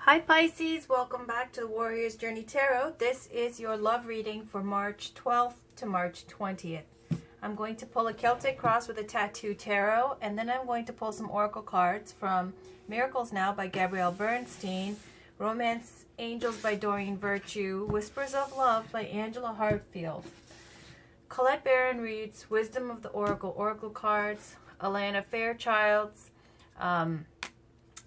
Hi Pisces, welcome back to the Warrior's Journey Tarot. This is your love reading for March 12th to March 20th. I'm going to pull a Celtic cross with a tattoo tarot, and then I'm going to pull some oracle cards from Miracles Now by Gabrielle Bernstein, Romance Angels by Doreen Virtue, Whispers of Love by Angela Hartfield. Colette Barron reads Wisdom of the Oracle cards, Alana Fairchild's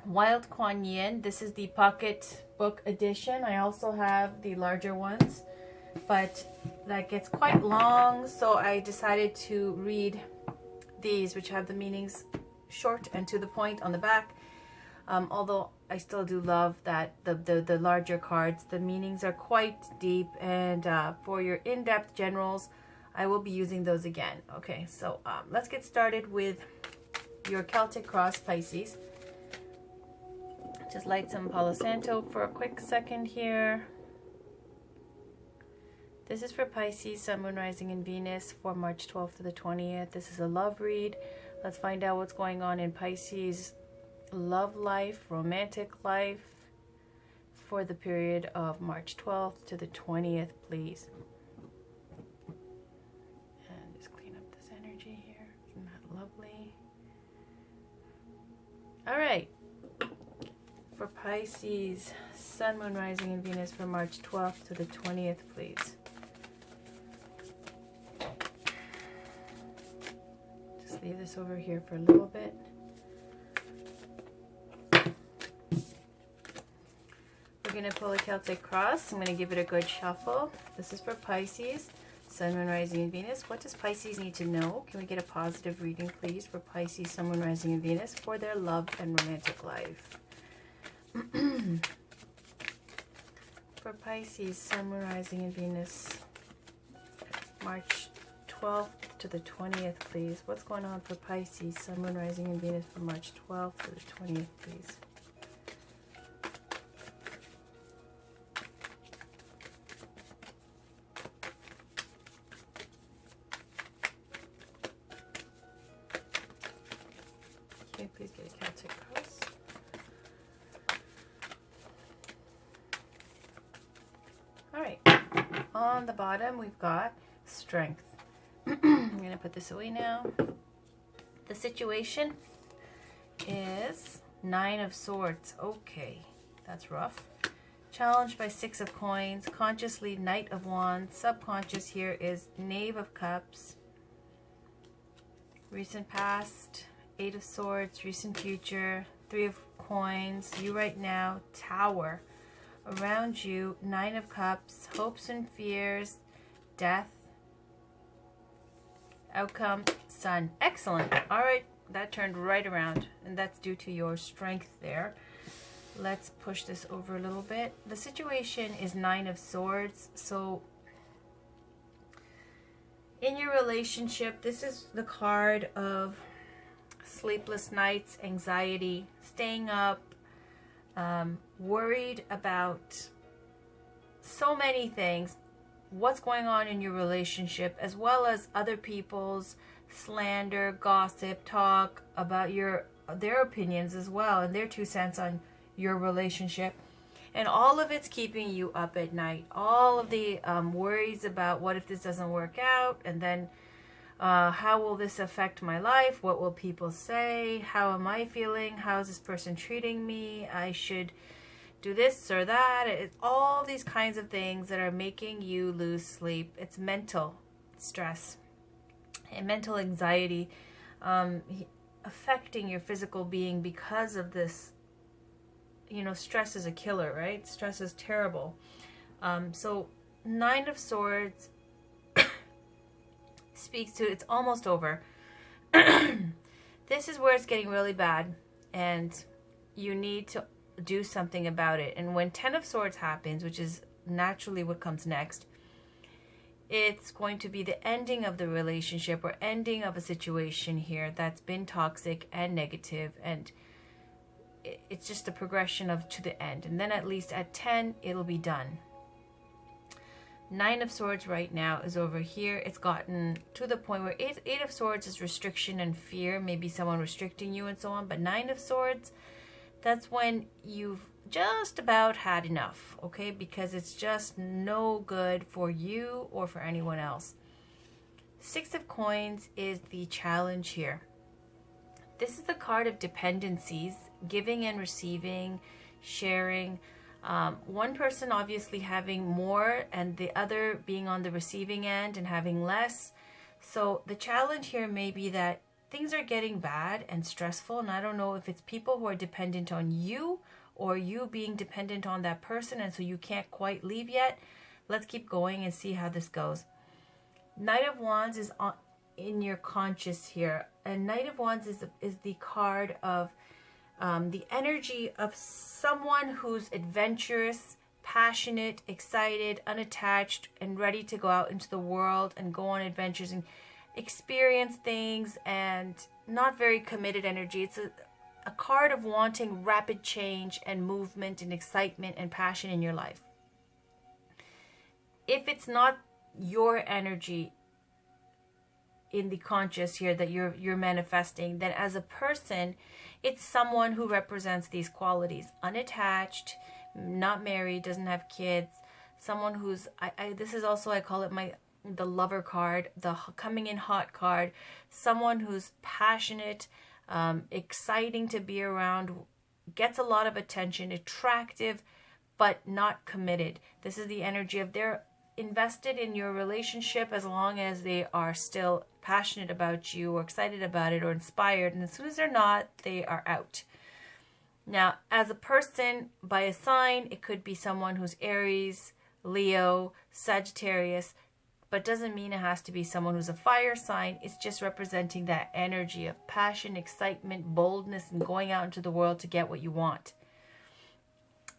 Wild Kuan-Yin. This is the pocket book edition. I also have the larger ones, but that gets quite long, so I decided to read these, which have the meanings short and to the point on the back. Although I still do love that the larger cards, the meanings are quite deep, and for your in-depth generals, I will be using those again. Okay, so let's get started with your Celtic cross, Pisces. Just light some Palo Santo for a quick second here. This is for Pisces, Sun, Moon, Rising, and Venus for March 12th to the 20th. This is a love read. Let's find out what's going on in Pisces' love life, romantic life for the period of March 12th to the 20th, please. And just clean up this energy here. Isn't that lovely? All right. For Pisces, Sun, Moon, Rising, and Venus for March 12th to the 20th, please. Just leave this over here for a little bit. We're going to pull a Celtic cross. I'm going to give it a good shuffle. This is for Pisces, Sun, Moon, Rising, and Venus. What does Pisces need to know? Can we get a positive reading, please, for Pisces, Sun, Moon, Rising, and Venus for their love and romantic life? For Pisces, Sun, Moon, Rising, and Venus, March 12th to the 20th, please. What's going on for Pisces, Sun, Moon, Rising, and Venus for March 12th to the 20th, please? Okay, please get a Celtic cross. Alright, on the bottom we've got strength. I'm going to put this away now. The situation is Nine of Swords. Okay, that's rough. Challenged by Six of Coins. Consciously, Knight of Wands. Subconscious here is Knave of Cups. Recent past, Eight of Swords. Recent future, Three of Coins. You right now, Tower. Around you, Nine of Cups, hopes and fears, death, outcome, Sun. Excellent. All right, that turned right around, and that's due to your strength there. Let's push this over a little bit. The situation is Nine of Swords, so in your relationship, this is the card of sleepless nights, anxiety, staying up, worried about so many things, what's going on in your relationship, as well as other people's slander, gossip, talk about their opinions as well, and their 2 cents on your relationship. And all of it's keeping you up at night. All of the worries about what if this doesn't work out, and then how will this affect my life? What will people say? How am I feeling? How is this person treating me? I should do this or that. It's all these kinds of things that are making you lose sleep. It's mental stress and mental anxiety affecting your physical being because of this. You know, stress is a killer, right? Stress is terrible. So Nine of Swords speaks to it's almost over. This is where it's getting really bad, and you need to do something about it. And when 10 of Swords happens, which is naturally what comes next, it's going to be the ending of the relationship or ending of a situation here that's been toxic and negative, and it's just a progression to the end. And then at least at 10 it'll be done. Nine of Swords right now is over here. It's gotten to the point where Eight of Swords is restriction and fear, maybe someone restricting you and so on. But Nine of Swords, that's when you've just about had enough, okay? Because it's just no good for you or for anyone else. Six of Coins is the challenge here. This is the card of dependencies, giving and receiving, sharing. One person obviously having more and the other being on the receiving end and having less. So the challenge here may be that things are getting bad and stressful, and I don't know if it's people who are dependent on you or you being dependent on that person, and so you can't quite leave yet. Let's keep going and see how this goes. Knight of Wands is in your conscious here, and Knight of Wands is the card of the energy of someone who's adventurous, passionate, excited, unattached, and ready to go out into the world and go on adventures and experience things, and not very committed energy. It's a card of wanting rapid change and movement and excitement and passion in your life. If it's not your energy in the conscious here that you're manifesting, then as a person, it's someone who represents these qualities: unattached, not married, doesn't have kids, someone who's this is also, I call it the lover card, the coming in hot card, someone who's passionate, exciting to be around, gets a lot of attention, attractive, but not committed. This is the energy of they're invested in your relationship as long as they are still passionate about you or excited about it or inspired, and as soon as they're not, they are out. Now, as a person, by a sign, it could be someone who's Aries, Leo, Sagittarius, but doesn't mean it has to be someone who's a fire sign. It's just representing that energy of passion, excitement, boldness, and going out into the world to get what you want.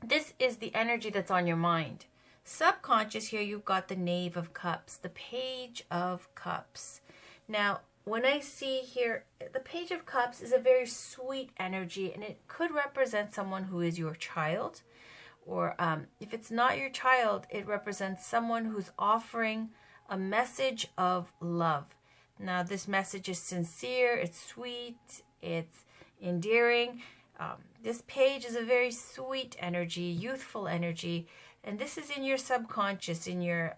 This is the energy that's on your mind. Subconscious here, you've got the Knave of Cups, the Page of Cups. Now, when I see here, the Page of Cups is a very sweet energy, and it could represent someone who is your child, or if it's not your child, it represents someone who's offering a message of love. Now, this message is sincere, it's sweet, it's endearing. This page is a very sweet energy, youthful energy, and this is in your subconscious, in your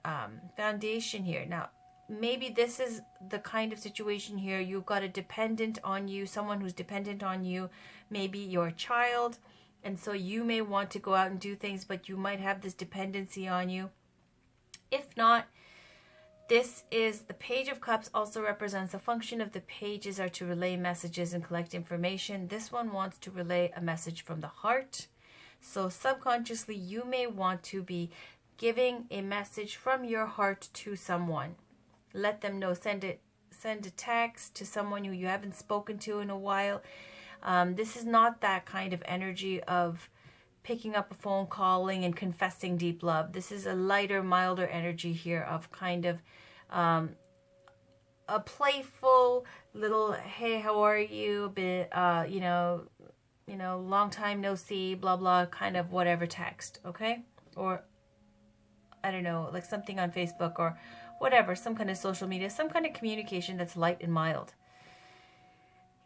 foundation here. Now, maybe this is the kind of situation here. You've got a dependent on you, someone who's dependent on you, maybe your child, and so you may want to go out and do things, but you might have this dependency on you. If not, this is the Page of Cups also represents the function of the pages are to relay messages and collect information. This one wants to relay a message from the heart. So subconsciously, you may want to be giving a message from your heart to someone. Let them know. Send a text to someone who you haven't spoken to in a while. This is not that kind of energy of picking up a phone, calling, and confessing deep love. This is a lighter, milder energy here of kind of a playful little, hey, how are you? A bit, long time no see, blah, blah, kind of whatever text, okay? Or, I don't know, like something on Facebook or whatever, some kind of social media, some kind of communication that's light and mild.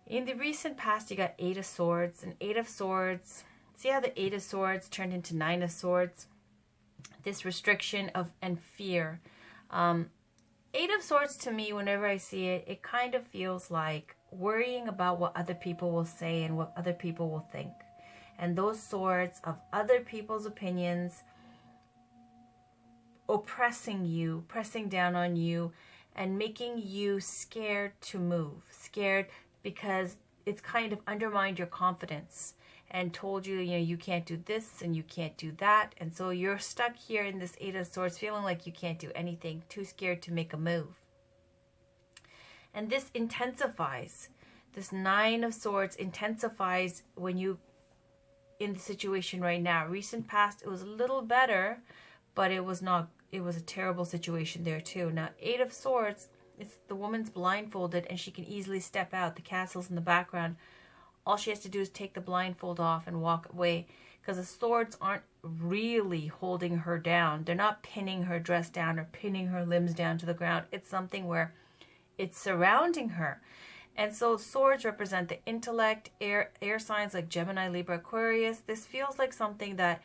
In the recent past, you got Eight of Swords, and Eight of Swords. See how the Eight of Swords turned into Nine of Swords? This restriction and fear. Eight of Swords, to me, whenever I see it, it kind of feels like worrying about what other people will say and what other people will think. And those swords of other people's opinions oppressing you, pressing down on you, and making you scared to move. Scared because it's kind of undermined your confidence and told you, you can't do this and you can't do that. And so you're stuck here in this Eight of Swords feeling like you can't do anything, too scared to make a move. And this intensifies. This Nine of Swords intensifies when you, in the situation right now. Recent past, it was a little better, but it was not, it was a terrible situation there too. Now, Eight of Swords, it's the woman's blindfolded and she can easily step out. The castle's in the background. All she has to do is take the blindfold off and walk away, because the swords aren't really holding her down. They're not pinning her dress down or pinning her limbs down to the ground. It's something where it's surrounding her. And so swords represent the intellect, air signs like Gemini, Libra, Aquarius. This feels like something that,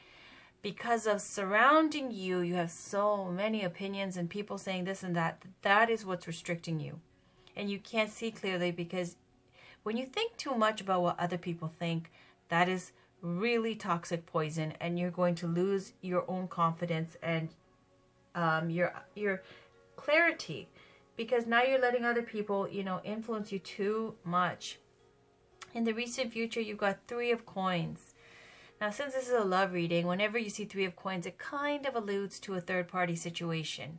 because of surrounding you, you have so many opinions and people saying this and that. That is what's restricting you. And you can't see clearly, because when you think too much about what other people think, that is really toxic poison, and you're going to lose your own confidence and your clarity, because now you're letting other people, influence you too much. In the recent future, you've got Three of Coins. Now, since this is a love reading, whenever you see Three of Coins, it kind of alludes to a third-party situation.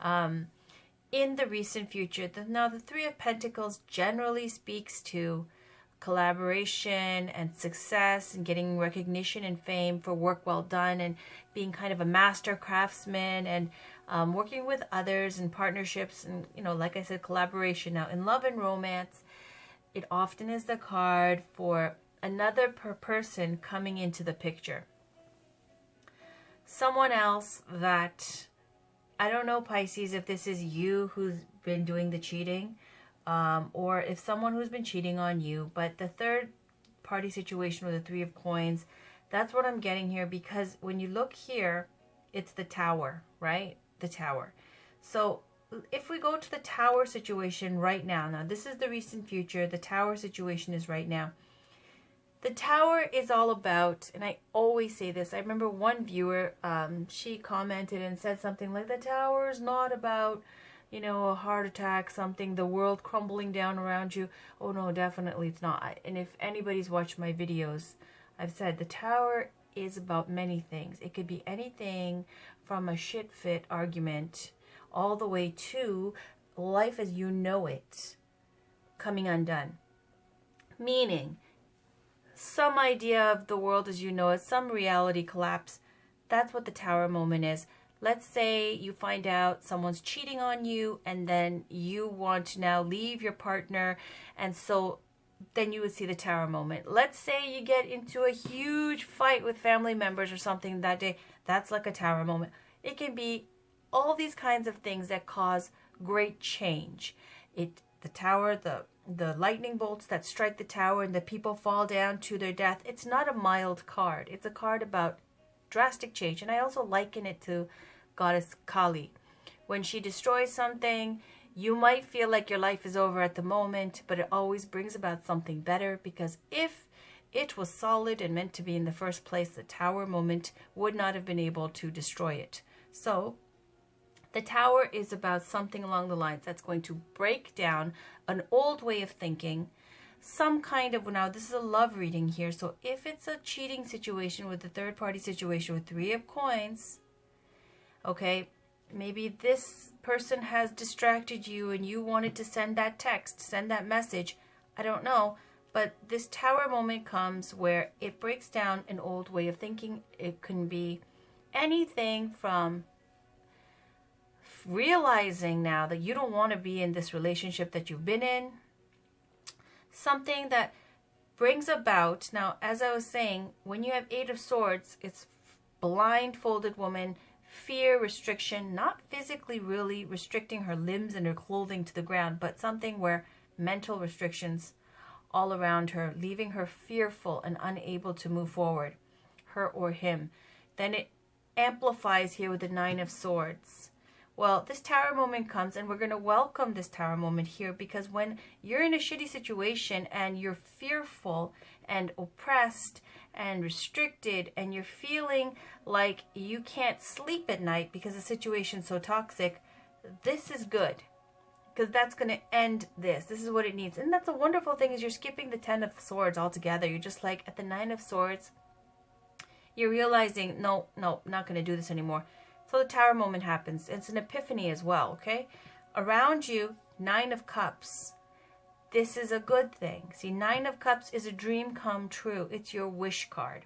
In the recent future, the Three of Pentacles generally speaks to collaboration and success and getting recognition and fame for work well done, and being kind of a master craftsman, and working with others and partnerships, and like I said, collaboration. Now, in love and romance, it often is the card for another person coming into the picture. Someone else that, I don't know, Pisces, if this is you who's been doing the cheating, or if someone who's been cheating on you, but the third party situation with the Three of Coins, that's what I'm getting here, because when you look here, it's the Tower, right? The Tower. So if we go to the Tower situation right now, this is the recent future, the Tower situation is right now. The Tower is all about, and I always say this, I remember one viewer, she commented and said something like, the Tower is not about, a heart attack, something, the world crumbling down around you. Oh no, definitely it's not. And if anybody's watched my videos, I've said the Tower is about many things. It could be anything from a shit fit argument all the way to life as you know it coming undone. Meaning, some idea of the world as you know it, some reality collapse. That's what the Tower moment is. Let's say you find out someone's cheating on you, and then you want to now leave your partner, and so then you would see the Tower moment. Let's say you get into a huge fight with family members or something that day. That's like a Tower moment. It can be all these kinds of things that cause great change. The Tower, the lightning bolts that strike the Tower and the people fall down to their death. It's not a mild card. It's a card about drastic change. And I also liken it to Goddess Kali. When she destroys something, you might feel like your life is over at the moment, but it always brings about something better, because if it was solid and meant to be in the first place, the Tower moment would not have been able to destroy it. So the Tower is about something along the lines that's going to break down an old way of thinking, some kind of, now this is a love reading here, so if it's a cheating situation with the third party situation with Three of Coins, okay, maybe this person has distracted you and you wanted to send that text, send that message, I don't know, but this Tower moment comes where it breaks down an old way of thinking. It can be anything from realizing now that you don't want to be in this relationship that you've been in, something that brings about, now as I was saying, when you have Eight of Swords, it's blindfolded woman, fear, restriction, not physically really restricting her limbs and her clothing to the ground, but something where mental restrictions all around her, leaving her fearful and unable to move forward, her or him. Then it amplifies here with the Nine of Swords. Well, this Tower moment comes, and we're going to welcome this Tower moment here, because when you're in a shitty situation and you're fearful and oppressed and restricted, and you're feeling like you can't sleep at night because the situation's so toxic, this is good, because that's going to end this. This is what it needs. And that's a wonderful thing, is you're skipping the Ten of Swords altogether. You're just like at the Nine of Swords, you're realizing, no, not going to do this anymore. So the Tower moment happens. It's an epiphany as well, okay? Around you, Nine of Cups. This is a good thing. See, Nine of Cups is a dream come true. It's your wish card.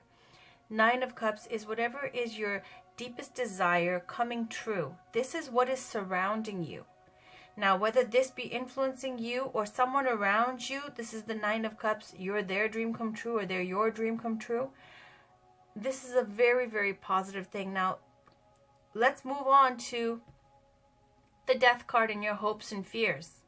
Nine of Cups is whatever is your deepest desire coming true. This is what is surrounding you. Now, whether this be influencing you or someone around you, this is the Nine of Cups. You're their dream come true, or they're your dream come true. This is a very, very positive thing. Now, let's move on to the Death card and your hopes and fears.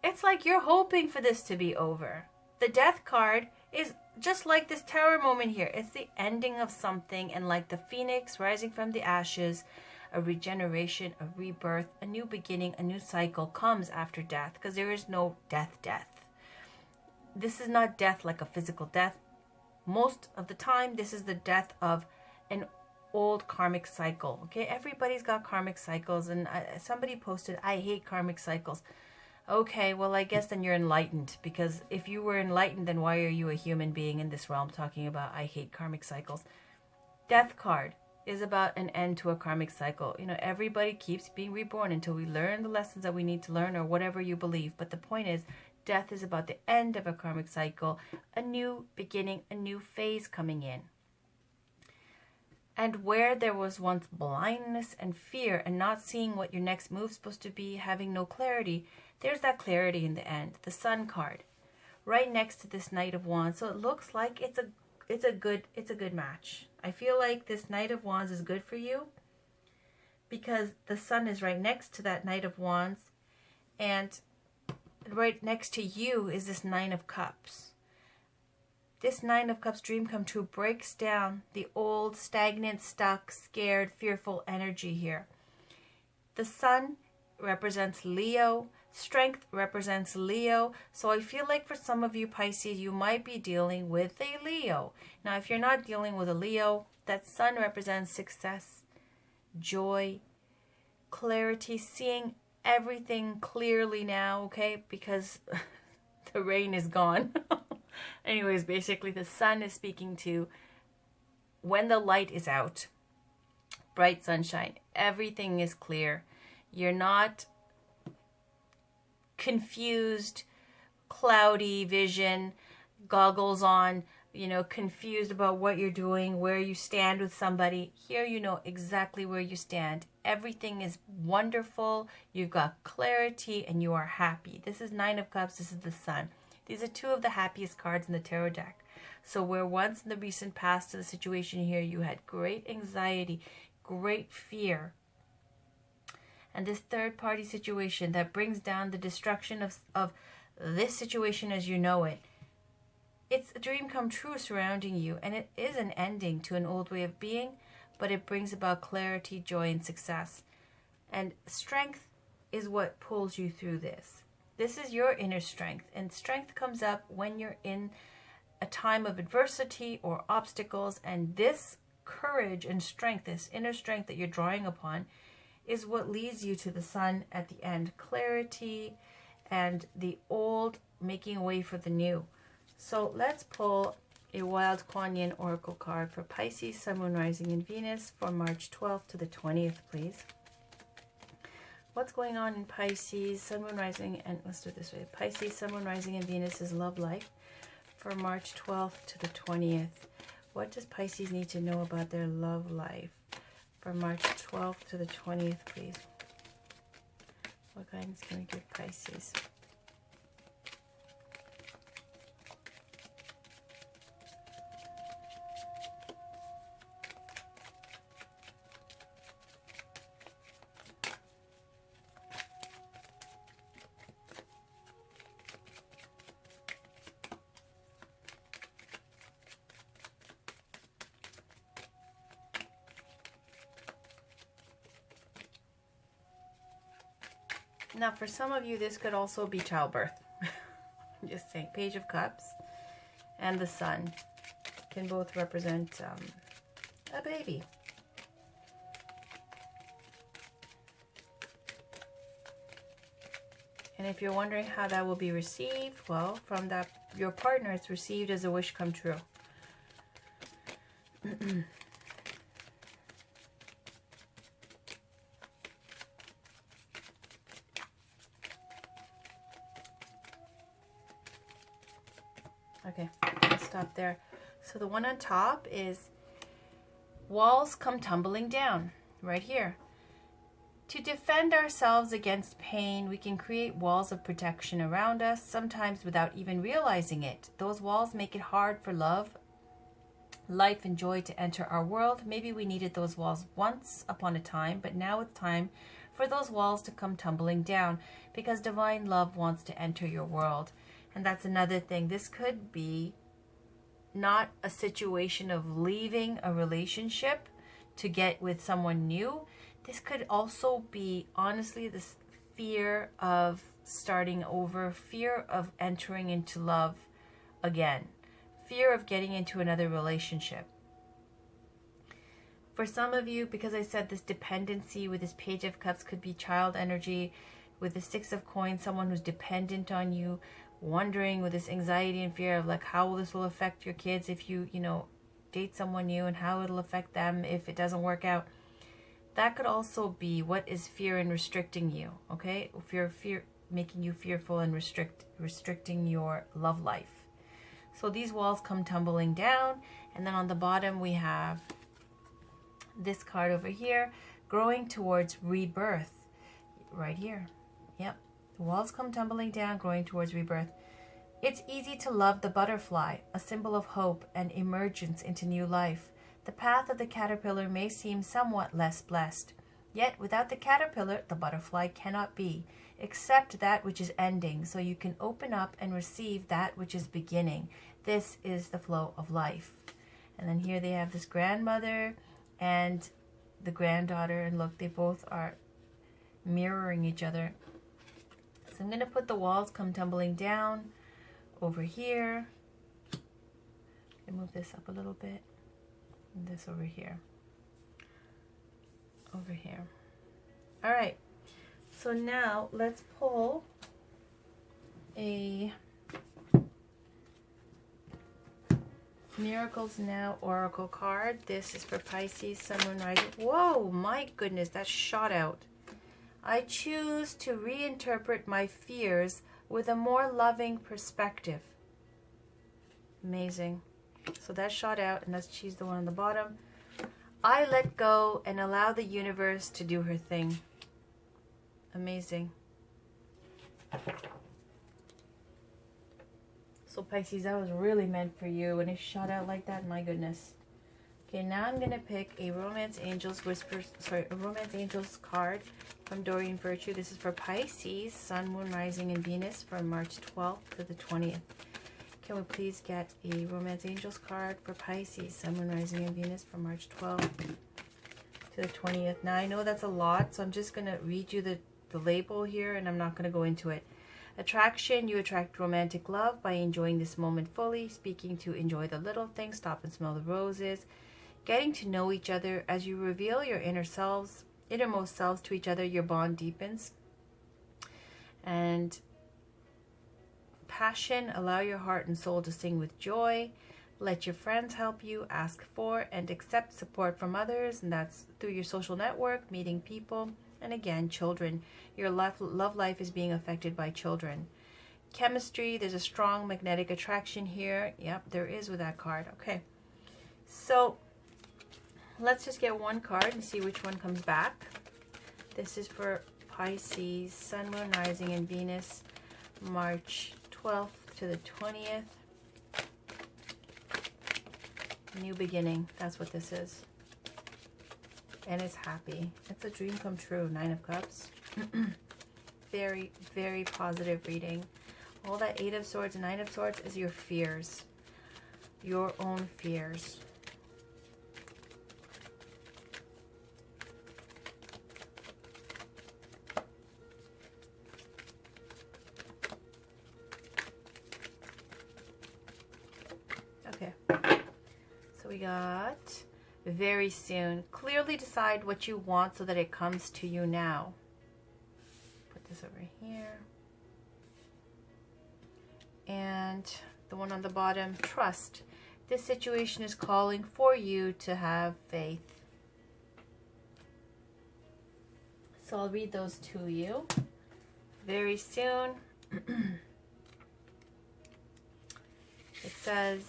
it's like you're hoping for this to be over. The Death card is just like this Tower moment here. It's the ending of something, and like the phoenix rising from the ashes, a regeneration, a rebirth, a new beginning, a new cycle comes after death, because there is no death. This is not death like a physical death. Most of the time, this is the death of an old karmic cycle. Okay, everybody's got karmic cycles, and somebody posted, I hate karmic cycles. Okay, well, I guess then you're enlightened, because if you were enlightened, then why are you a human being in this realm talking about I hate karmic cycles? Death card is about an end to a karmic cycle. You know, everybody keeps being reborn until we learn the lessons that we need to learn, or whatever you believe. But the point is, death is about the end of a karmic cycle, a new beginning, a new phase coming in. And where there was once blindness and fear and not seeing what your next move is supposed to be, having no clarity, there's that clarity in the end. The Sun card, right next to this Knight of Wands. So it looks like it's a good match. I feel like this Knight of Wands is good for you because the Sun is right next to that Knight of Wands, and right next to you is this Nine of Cups. This Nine of Cups dream come true breaks down the old, stagnant, stuck, scared, fearful energy here. The Sun represents Leo. Strength represents Leo. So I feel like for some of you Pisces, you might be dealing with a Leo. Now, if you're not dealing with a Leo, that Sun represents success, joy, clarity, seeing everything clearly now, okay? Because the rain is gone. Anyways, basically the Sun is speaking to when the light is out, bright sunshine, everything is clear. You're not confused, cloudy vision, goggles on, you know, confused about what you're doing, where you stand with somebody. Here you know exactly where you stand. Everything is wonderful. You've got clarity and you are happy. This is Nine of Cups. This is the Sun. These are two of the happiest cards in the tarot deck. So where once in the recent past to the situation here, you had great anxiety, great fear, and this third party situation that brings down the destruction of this situation as you know it. It's a dream come true surrounding you, and it is an ending to an old way of being, but it brings about clarity, joy, and success. And strength is what pulls you through this. This is your inner strength, and strength comes up when you're in a time of adversity or obstacles, and this courage and strength, this inner strength that you're drawing upon, is what leads you to the Sun at the end. Clarity and the old making way for the new. So let's pull a wild Kuan-Yin Oracle card for Pisces, Sun, Moon, Rising, and Venus for March 12th to the 20th, please. What's going on in Pisces, Sun, Moon, Rising, and let's do it this way. Pisces, Sun, Moon, Rising, and Venus is love life for March 12th to the 20th. What does Pisces need to know about their love life for March 12th to the 20th, please? What guidance can we give Pisces? Now, for some of you, this could also be childbirth. I'm just saying, Page of Cups and the Sun can both represent a baby. And if you're wondering how that will be received, well, from that your partner, it's received as a wish come true. Okay, I'll stop there. So the one on top is walls come tumbling down, right here. To defend ourselves against pain, we can create walls of protection around us, sometimes without even realizing it. Those walls make it hard for love, life, and joy to enter our world. Maybe we needed those walls once upon a time, but now it's time for those walls to come tumbling down, because divine love wants to enter your world. And that's another thing. This could be not a situation of leaving a relationship to get with someone new. This could also be, honestly, this fear of starting over, fear of entering into love again, fear of getting into another relationship. For some of you, because I said this dependency with this Page of Cups could be child energy, with the Six of Coins, someone who's dependent on you, wondering with this anxiety and fear of like how this will affect your kids if you date someone new, and how it'll affect them if it doesn't work out. That could also be what is fear and restricting you, okay? Fear making you fearful and restricting your love life. So these walls come tumbling down, and then on the bottom we have this card over here, growing towards rebirth, right here. Yep, the walls come tumbling down, growing towards rebirth. It's easy to love the butterfly, a symbol of hope and emergence into new life. The path of the caterpillar may seem somewhat less blessed, yet without the caterpillar, the butterfly cannot be. Accept that which is ending, so you can open up and receive that which is beginning. This is the flow of life. And then here they have this grandmother and the granddaughter, and look, they both are mirroring each other. So I'm going to put the walls come tumbling down over here. And move this up a little bit. And this over here. Over here. All right. So now let's pull a Miracles Now Oracle card. This is for Pisces, Sun, Moon, Rising. Whoa, my goodness, that shot out. I choose to reinterpret my fears with a more loving perspective. Amazing. So that shot out, and she's the one on the bottom. I let go and allow the universe to do her thing. Amazing. So Pisces, that was really meant for you. When it shot out like that, my goodness. Okay, now I'm gonna pick a Romance Angels a Romance Angels card from Doreen Virtue. This is for Pisces, Sun, Moon, Rising, and Venus from March 12th to the 20th. Can we please get a Romance Angels card for Pisces, Sun, Moon, Rising, and Venus from March 12th to the 20th? Now I know that's a lot, so I'm just gonna read you the label here, and I'm not gonna go into it. Attraction, you attract romantic love by enjoying this moment fully, speaking to enjoy the little things, stop and smell the roses, getting to know each other. As you reveal your innermost selves to each other, your bond deepens. And passion, allow your heart and soul to sing with joy. Let your friends help you, ask for and accept support from others, and that's through your social network, meeting people. And again, children. Your love life is being affected by children. Chemistry, there's a strong magnetic attraction here. Yep, there is with that card. Okay, so let's just get one card and see which one comes back. This is for Pisces, Sun, Moon, Rising, and Venus, March 12th to the 20th. New beginning, that's what this is. And it's happy. It's a dream come true. 9 of Cups. Very, very positive reading. All that 8 of Swords and 9 of Swords is your fears. Your own fears. Okay. So we got very soon. Clearly decide what you want so that it comes to you now. Put this over here. And the one on the bottom, trust. This situation is calling for you to have faith. So I'll read those to you. Very soon. It says,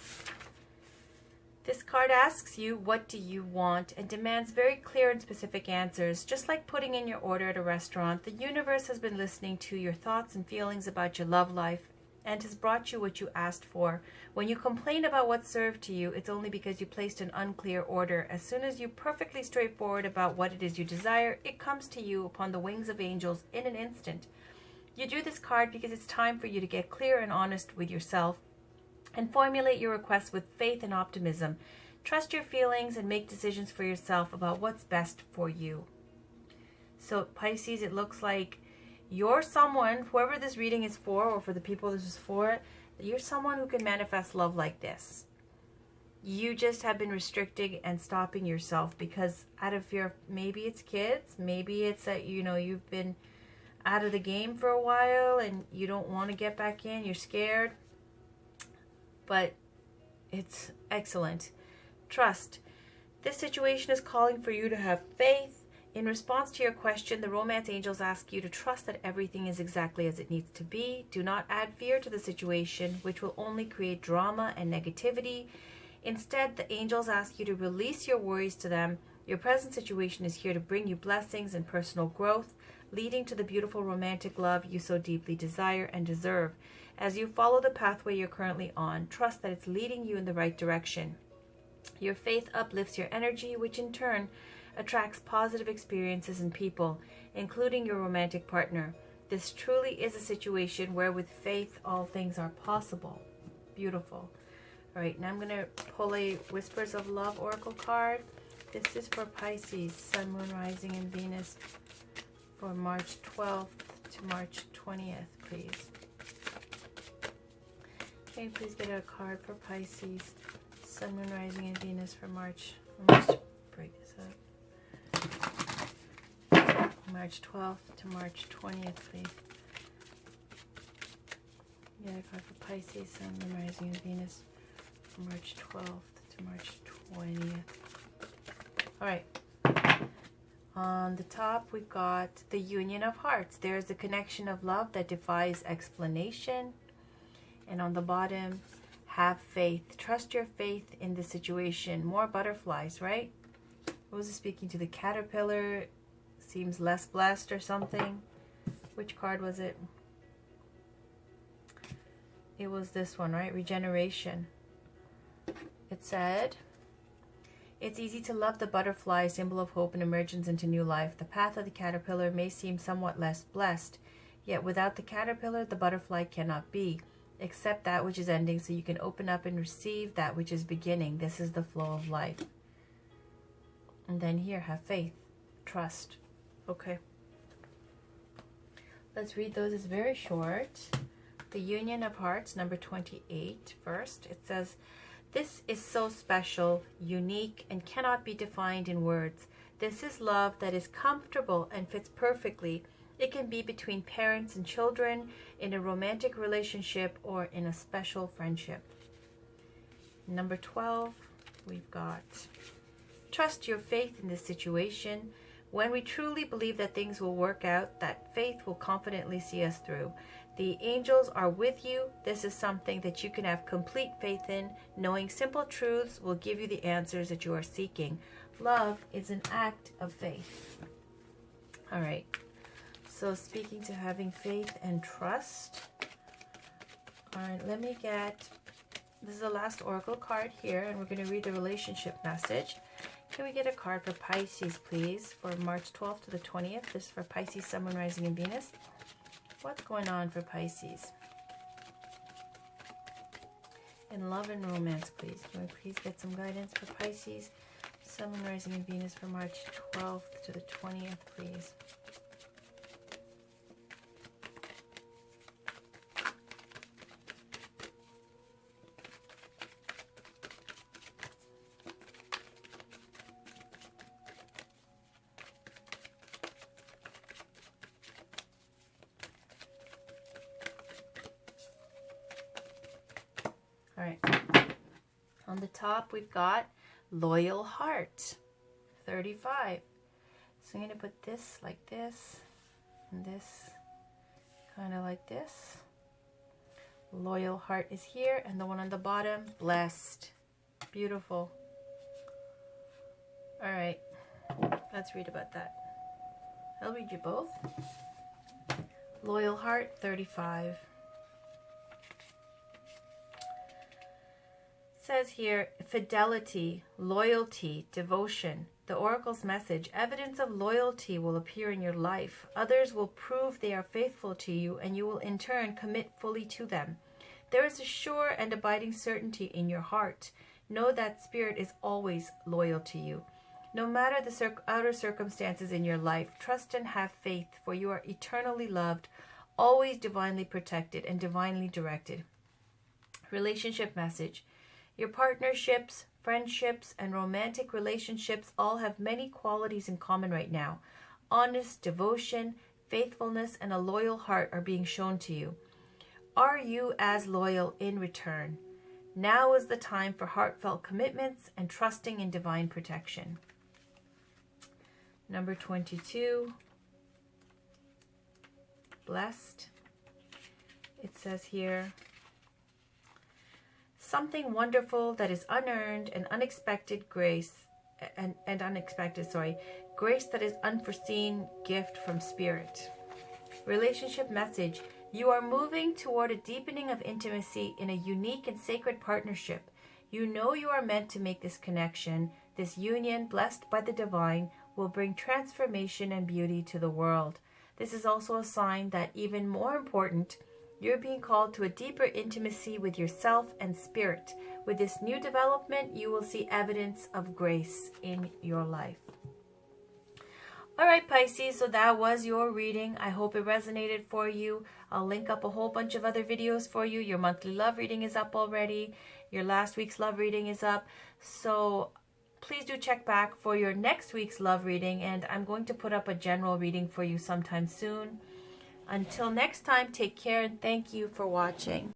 this card asks you, what do you want, and demands very clear and specific answers. Just like putting in your order at a restaurant, the universe has been listening to your thoughts and feelings about your love life and has brought you what you asked for. When you complain about what served to you, it's only because you placed an unclear order. As soon as you're perfectly straightforward about what it is you desire, it comes to you upon the wings of angels in an instant. You drew this card because it's time for you to get clear and honest with yourself and formulate your requests with faith and optimism. Trust your feelings and make decisions for yourself about what's best for you. So Pisces, it looks like you're someone, whoever this reading is for, or for the people this is for, you're someone who can manifest love like this. You just have been restricting and stopping yourself because out of fear, maybe it's kids, maybe it's that, you know, you've been out of the game for a while and you don't want to get back in, you're scared. But it's excellent. Trust. This situation is calling for you to have faith. In response to your question, the romance angels ask you to trust that everything is exactly as it needs to be. Do not add fear to the situation, which will only create drama and negativity. Instead, the angels ask you to release your worries to them. Your present situation is here to bring you blessings and personal growth, leading to the beautiful romantic love you so deeply desire and deserve. As you follow the pathway you're currently on, trust that it's leading you in the right direction. Your faith uplifts your energy, which in turn attracts positive experiences and people, including your romantic partner. This truly is a situation where with faith all things are possible. Beautiful. All right, now I'm going to pull a Whispers of Love Oracle card. This is for Pisces, Sun, Moon, Rising, and Venus for March 12th to March 20th, please. Okay, please get a card for Pisces, Sun, Moon, Rising, and Venus for March. Let's break this up. March 12th to March 20th, please. Get a card for Pisces, Sun, Moon, Rising, and Venus from March 12th to March 20th. All right. On the top, we've got the Union of Hearts. There's a connection of love that defies explanation. And on the bottom, have faith. Trust your faith in the situation. More butterflies, right? What was it speaking to? The caterpillar seems less blessed or something. Which card was it? It was this one, right? Regeneration. It said, it's easy to love the butterfly, symbol of hope and emergence into new life. The path of the caterpillar may seem somewhat less blessed, yet without the caterpillar, the butterfly cannot be. Accept that which is ending so you can open up and receive that which is beginning. This is the flow of life. And then here, have faith, trust. Okay. Let's read those. It's very short. The Union of Hearts, number 28 first. It says, this is so special, unique, and cannot be defined in words. This is love that is comfortable and fits perfectly. It can be between parents and children, in a romantic relationship, or in a special friendship. Number 12, we've got, trust your faith in this situation. When we truly believe that things will work out, that faith will confidently see us through. The angels are with you. This is something that you can have complete faith in. Knowing simple truths will give you the answers that you are seeking. Love is an act of faith. All right. So speaking to having faith and trust. All right, let me get, this is the last oracle card here, and we're going to read the relationship message. Can we get a card for Pisces, please, for March 12th to the 20th? This is for Pisces, Sun, Moon, Rising, and Venus. What's going on for Pisces? In love and romance, please. Can we please get some guidance for Pisces, Sun, Moon, Rising, and Venus for March 12th to the 20th, please? All right, on the top we've got Loyal Heart, 35. So I'm going to put this like this, and this kind of like this. Loyal Heart is here, and the one on the bottom, Blessed. Beautiful. All right, let's read about that. I'll read you both. Loyal Heart, 35. says here, fidelity, loyalty, devotion. The oracle's message, evidence of loyalty will appear in your life. Others will prove they are faithful to you, and you will in turn commit fully to them. There is a sure and abiding certainty in your heart. Know that spirit is always loyal to you. No matter the outer circumstances in your life, trust and have faith, for you are eternally loved, always divinely protected and divinely directed. Relationship message. Your partnerships, friendships, and romantic relationships all have many qualities in common right now. Honest, devotion, faithfulness, and a loyal heart are being shown to you. Are you as loyal in return? Now is the time for heartfelt commitments and trusting in divine protection. Number 22. Blessed. It says here, something wonderful that is unearned and unexpected grace, grace that is unforeseen gift from spirit. Relationship message. You are moving toward a deepening of intimacy in a unique and sacred partnership. You know you are meant to make this connection. This union, blessed by the divine, will bring transformation and beauty to the world. This is also a sign that, even more important, you're being called to a deeper intimacy with yourself and spirit. With this new development, you will see evidence of grace in your life. All right, Pisces, so that was your reading. I hope it resonated for you. I'll link up a whole bunch of other videos for you. Your monthly love reading is up already. Your last week's love reading is up. So please do check back for your next week's love reading, and I'm going to put up a general reading for you sometime soon. Until next time, take care and thank you for watching.